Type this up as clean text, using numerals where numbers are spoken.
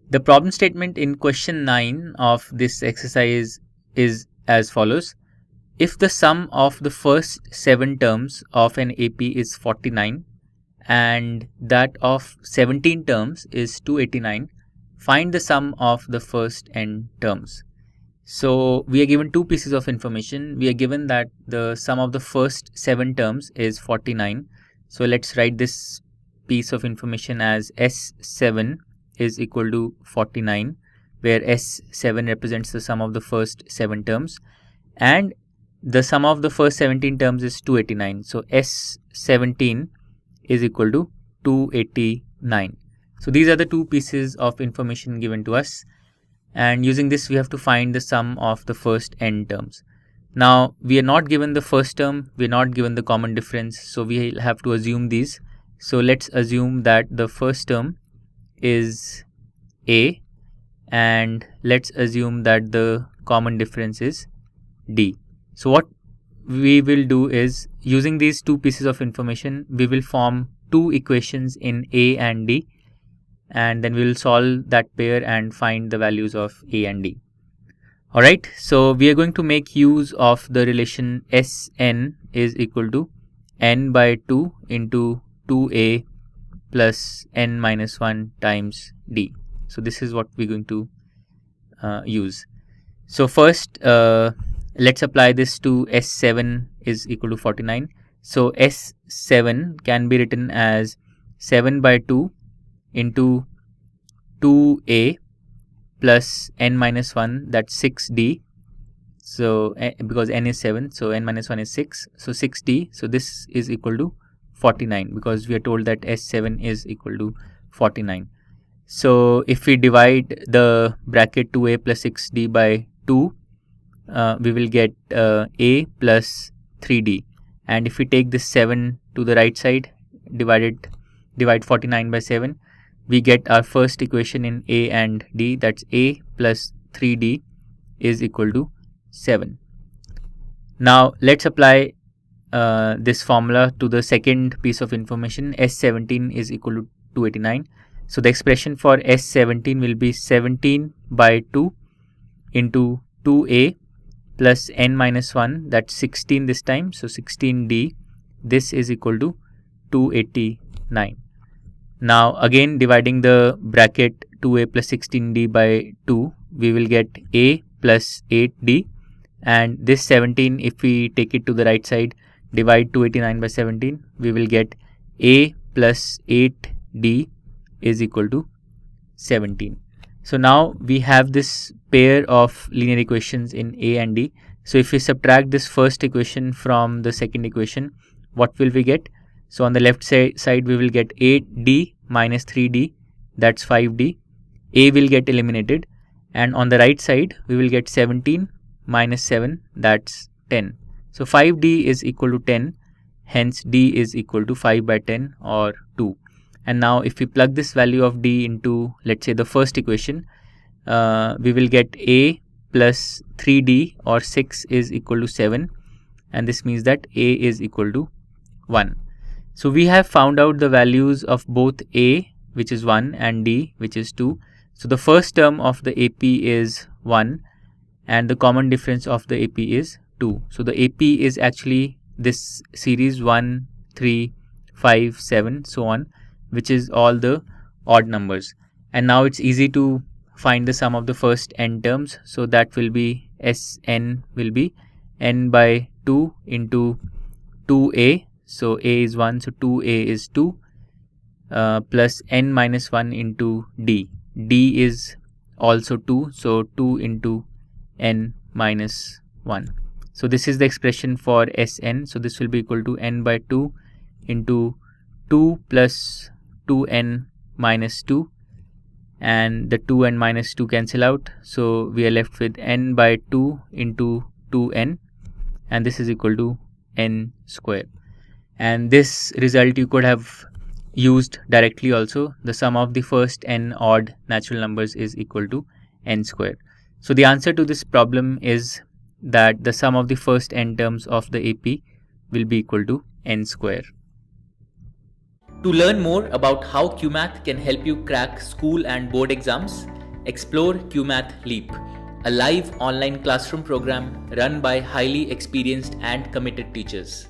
The problem statement in question 9 of this exercise is as follows. If the sum of the first 7 terms of an AP is 49 and that of 17 terms is 289, find the sum of the first n terms. So we are given two pieces of information. We are given that the sum of the first 7 terms is 49. So let's write this piece of information as S7 is equal to 49, where S7 represents the sum of the first 7 terms and the sum of the first 17 terms is 289. So S17 is equal to 289. So these are the two pieces of information given to us, and using this we have to find the sum of the first n terms. Now we are not given the first term, we are not given the common difference, so we have to assume these. So let's assume that the first term is A and let's assume that the common difference is D. So what we will do is, using these two pieces of information, we will form two equations in A and D, and then we will solve that pair and find the values of A and D. Alright, so we are going to make use of the relation Sn is equal to n by 2 into 2a plus n minus 1 times d. So this is what we're going to use. So first let's apply this to S7 is equal to 49. So S7 can be written as 7 by 2 into 2a plus n minus 1, that's 6d. So because n is 7, so n minus 1 is 6, so 6d. So this is equal to 49 because we are told that S7 is equal to 49. So if we divide the bracket 2a plus 6d by 2, we will get a plus 3d. And if we take this 7 to the right side, divide 49 by 7, we get our first equation in a and d, that's a plus 3d is equal to 7. Now let's apply this formula to the second piece of information. S17 is equal to 289. So the expression for S17 will be 17 by 2 into 2a plus n minus 1, that's 16 this time, so 16d. This is equal to 289. Now again dividing the bracket 2a plus 16d by 2, we will get a plus 8d, and this 17, if we take it to the right side, divide 289 by 17, we will get a plus 8d is equal to 17. So now we have this pair of linear equations in a and d. So if we subtract this first equation from the second equation, what will we get? So on the left side we will get 8d minus 3d, that's 5d. A will get eliminated, and on the right side we will get 17 minus 7, that's 10. So 5d is equal to 10, hence d is equal to 5 by 10 or 2. And now if we plug this value of d into, let's say, the first equation, we will get a plus 3d or 6 is equal to 7, and this means that a is equal to 1. So we have found out the values of both a, which is 1, and d, which is 2. So the first term of the AP is 1 and the common difference of the AP is 2. So the AP is actually this series 1, 3, 5, 7, so on, which is all the odd numbers. And now it's easy to find the sum of the first n terms. So that will be Sn will be n by 2 into 2a. So a is 1, so 2a is 2 plus n minus 1 into d. D is also 2, so 2 into n minus 1. So this is the expression for Sn. So this will be equal to n by 2 into 2 plus 2n minus 2, and the 2 and minus 2 cancel out, so we are left with n by 2 into 2n, and this is equal to n square. And this result you could have used directly also. The sum of the first n odd natural numbers is equal to n square. So the answer to this problem is that the sum of the first n terms of the AP will be equal to n square. To learn more about how QMath can help you crack school and board exams, Explore QMath Leap, a live online classroom program run by highly experienced and committed teachers.